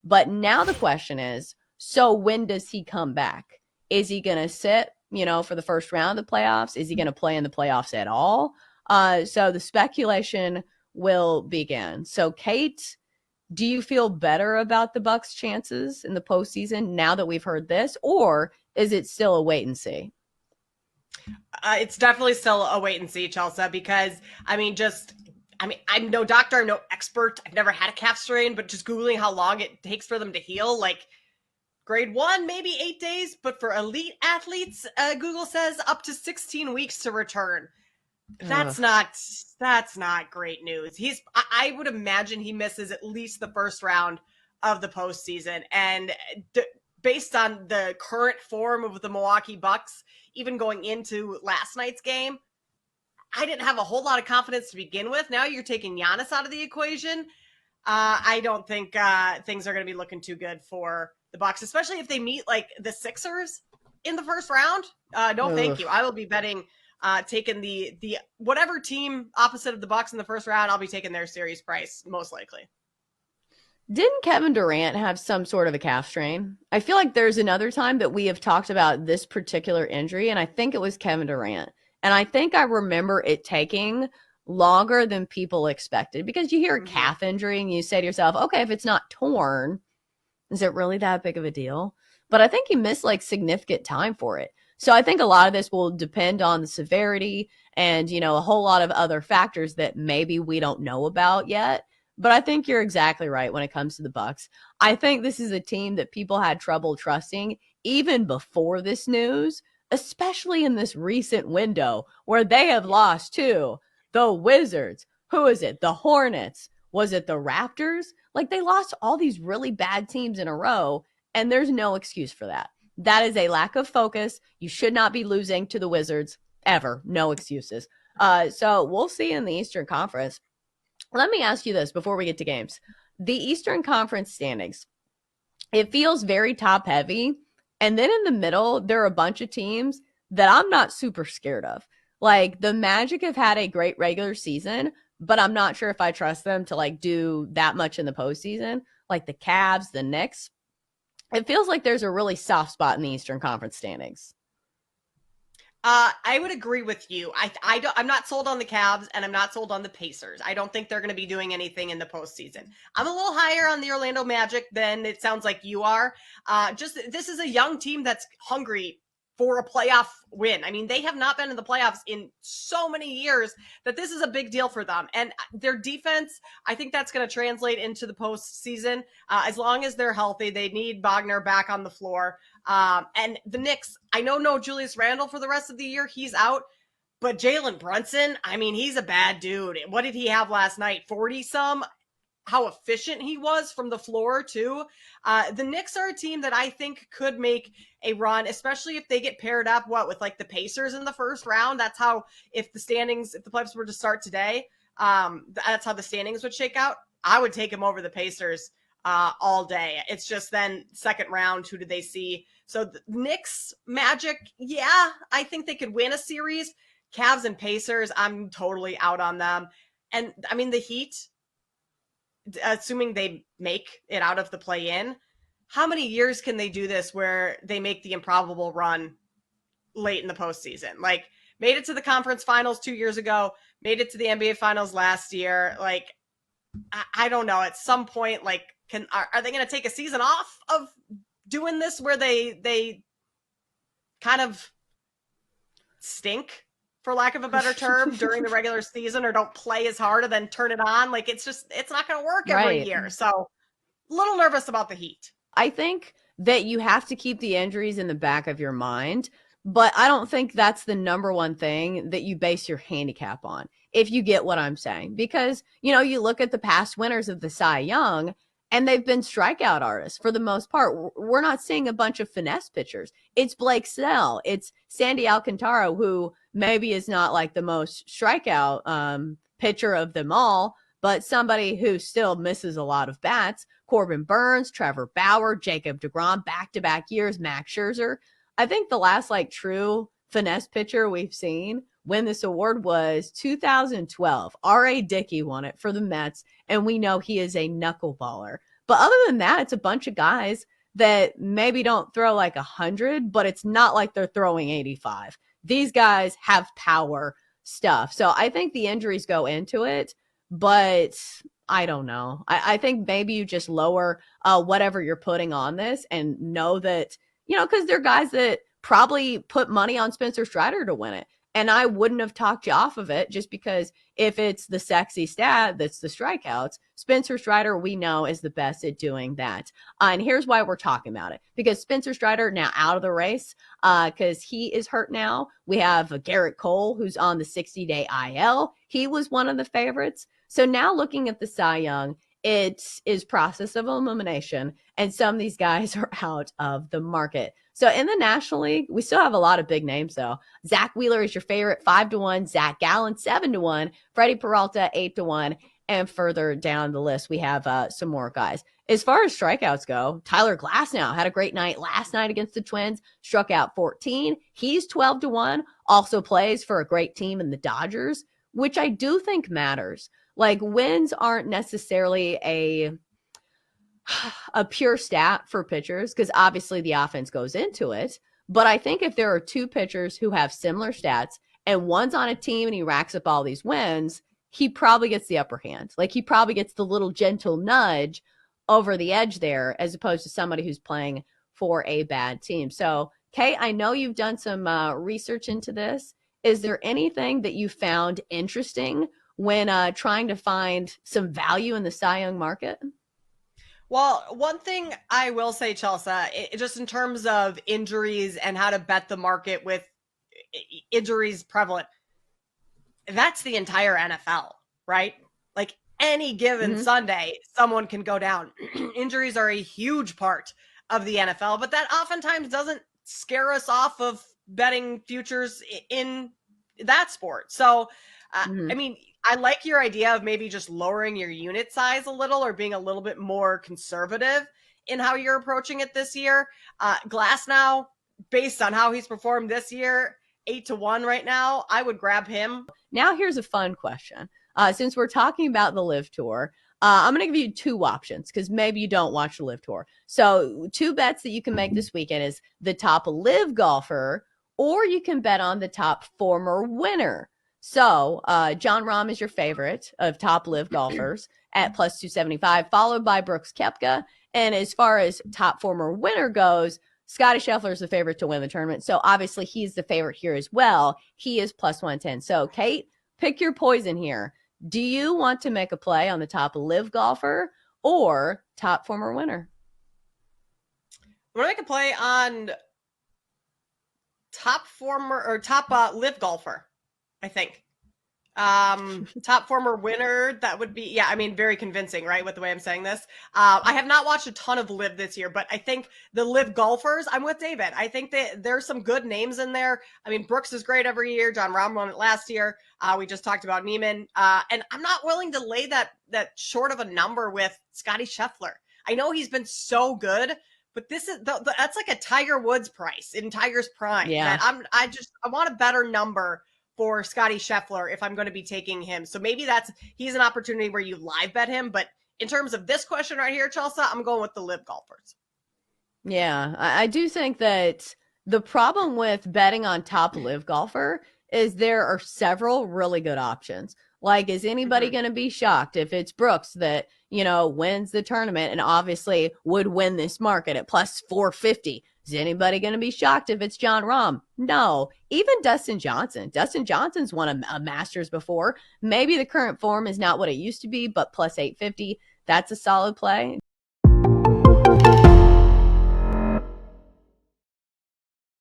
But now the question is, so when does he come back? Is he going to sit, for the first round of the playoffs? Is he going to play in the playoffs at all? So the speculation will begin. So, Kate, do you feel better about the Bucks' chances in the postseason now that we've heard this, or is it still a wait and see? It's definitely still a wait and see, Chelsea, because I'm no doctor, I'm no expert. I've never had a calf strain, but just Googling how long it takes for them to heal, like grade 1, maybe 8 days, but for elite athletes, Google says up to 16 weeks to return. Ugh. That's not great news. I would imagine he misses at least the first round of the postseason, and based on the current form of the Milwaukee Bucks, even going into last night's game, I didn't have a whole lot of confidence to begin with. Now you're taking Giannis out of the equation. I don't think things are going to be looking too good for the Bucks, especially if they meet like the Sixers in the first round. No, thank Ugh. you. I will be betting taking the whatever team opposite of the Bucks in the first round. I'll be taking their series price most likely. Didn't Kevin Durant have some sort of a calf strain? I feel like there's another time that we have talked about this particular injury, and I think it was Kevin Durant. And I think I remember it taking longer than people expected because you hear a Mm-hmm. calf injury and you say to yourself, okay, if it's not torn, is it really that big of a deal? But I think he missed like significant time for it. So I think a lot of this will depend on the severity and, a whole lot of other factors that maybe we don't know about yet. But I think you're exactly right when it comes to the Bucks. I think this is a team that people had trouble trusting even before this news, especially in this recent window where they have lost to the Wizards. Who is it? The Hornets. Was it the Raptors? Like they lost all these really bad teams in a row, and there's no excuse for that. That is a lack of focus. You should not be losing to the Wizards ever. No excuses. So we'll see in the Eastern Conference. Let me ask you this before we get to games. The Eastern Conference standings, it feels very top heavy. And then in the middle, there are a bunch of teams that I'm not super scared of. Like the Magic have had a great regular season, but I'm not sure if I trust them to like do that much in the postseason. Like the Cavs, the Knicks. It feels like there's a really soft spot in the Eastern Conference standings. I would agree with you. I'm not sold on the Cavs and I'm not sold on the Pacers. I don't think they're going to be doing anything in the postseason. I'm a little higher on the Orlando Magic than it sounds like you are. Just this is a young team that's hungry for a playoff win. I mean, they have not been in the playoffs in so many years that this is a big deal for them. And their defense, I think that's going to translate into the postseason. As long as they're healthy, they need Wagner back on the floor. And the Knicks, I know no Julius Randle for the rest of the year. He's out. But Jalen Brunson, I mean, he's a bad dude. What did he have last night? 40 some? How efficient he was from the floor, too. The Knicks are a team that I think could make a run, especially if they get paired up, with like the Pacers in the first round. That's how, if the playoffs were to start today, that's how the standings would shake out. I would take them over the Pacers all day. It's just then second round, who do they see? So the Knicks, Magic, yeah, I think they could win a series. Cavs and Pacers, I'm totally out on them. And I mean, the Heat, assuming they make it out of the play-in, how many years can they do this where they make the improbable run late in the postseason? Like, made it to the conference finals 2 years ago, made it to the NBA finals last year. Like, I don't know. At some point, like, are they going to take a season off of doing this where they kind of stink, for lack of a better term, during the regular season, or don't play as hard and then turn it on? Like, it's not going to work every Right. year. So a little nervous about the Heat. I think that you have to keep the injuries in the back of your mind, but I don't think that's the number one thing that you base your handicap on, if you get what I'm saying. Because, you look at the past winners of the Cy Young, and they've been strikeout artists for the most part. We're not seeing a bunch of finesse pitchers. It's Blake Snell. It's Sandy Alcantara, who maybe is not like the most strikeout pitcher of them all, but somebody who still misses a lot of bats. Corbin Burns, Trevor Bauer, Jacob deGrom, back-to-back years, Max Scherzer. I think the last like true finesse pitcher we've seen win this award was 2012. R.A. Dickey won it for the Mets, and we know he is a knuckleballer. But other than that, it's a bunch of guys that maybe don't throw like 100, but it's not like they're throwing 85. These guys have power stuff. So I think the injuries go into it, but I don't know. I think maybe you just lower whatever you're putting on this and know that, because they're guys that probably put money on Spencer Strider to win it. And I wouldn't have talked you off of it just because if it's the sexy stat that's the strikeouts, Spencer Strider, we know, is the best at doing that. And here's why we're talking about it. Because Spencer Strider now out of the race because he is hurt now. We have Garrett Cole, who's on the 60-day IL. He was one of the favorites. So now looking at the Cy Young, it is process of elimination, and some of these guys are out of the market. So in the National League, we still have a lot of big names, though. Zach Wheeler is your favorite, 5-1. Zach Gallen, 7-1. Freddie Peralta, 8-1. And further down the list, we have some more guys. As far as strikeouts go, Tyler Glasnow had a great night last night against the Twins, struck out 14. He's 12-1, also plays for a great team in the Dodgers, which I do think matters. Like, wins aren't necessarily a pure stat for pitchers because obviously the offense goes into it. But I think if there are two pitchers who have similar stats and one's on a team and he racks up all these wins, he probably gets the upper hand. Like, he probably gets the little gentle nudge over the edge there as opposed to somebody who's playing for a bad team. So, Kate, I know you've done some research into this. Is there anything that you found interesting when trying to find some value in the Cy Young market? Well, one thing I will say, Chelsea, just in terms of injuries and how to bet the market with injuries prevalent, that's the entire NFL, right? Like, any given Sunday, someone can go down. Injuries are a huge part of the NFL, but that oftentimes doesn't scare us off of betting futures in that sport. So, I mean, I like your idea of maybe just lowering your unit size a little or being a little bit more conservative in how you're approaching it this year. Glasnow, based on how he's performed this year, 8-1 right now, I would grab him. Now here's a fun question. Since we're talking about the Live Tour, I'm going to give you two options because maybe you don't watch the Live Tour. So 2 bets that you can make this weekend is the top Live golfer, or you can bet on the top former winner. So Jon Rahm is your favorite of top Live golfers at plus 275, followed by Brooks Koepka. And as far as top former winner goes, Scottie Scheffler is the favorite to win the tournament. So obviously he's the favorite here as well. He is plus 110. So Kate, pick your poison here. Do you want to make a play on the top Live golfer or top former winner? I'm going to make a play on top former or top Live golfer, I think. Top former winner, that would be, yeah, I mean, very convincing, right, with the way I'm saying this. I have not watched a ton of Live this year, but I think the Live golfers, I'm with David. I think that there's some good names in there. I mean, Brooks is great every year. Jon Rahm won it last year. We just talked about Neiman. And I'm not willing to lay that short of a number with Scottie Scheffler. I know he's been so good, but this is that's like a Tiger Woods price in Tiger's prime. Yeah. I want a better number for Scottie Scheffler if I'm going to be taking him. So maybe he's an opportunity where you live bet him. But in terms of this question right here, Chelsea, I'm going with the Live golfers. Yeah, I do think that the problem with betting on top Live golfer is there are several really good options. Like, is anybody going to be shocked if it's Brooks that, wins the tournament and obviously would win this market at plus 450? Is anybody going to be shocked if it's Jon Rahm? No. Even Dustin Johnson. Dustin Johnson's won a Masters before. Maybe the current form is not what it used to be, but plus 850, that's a solid play.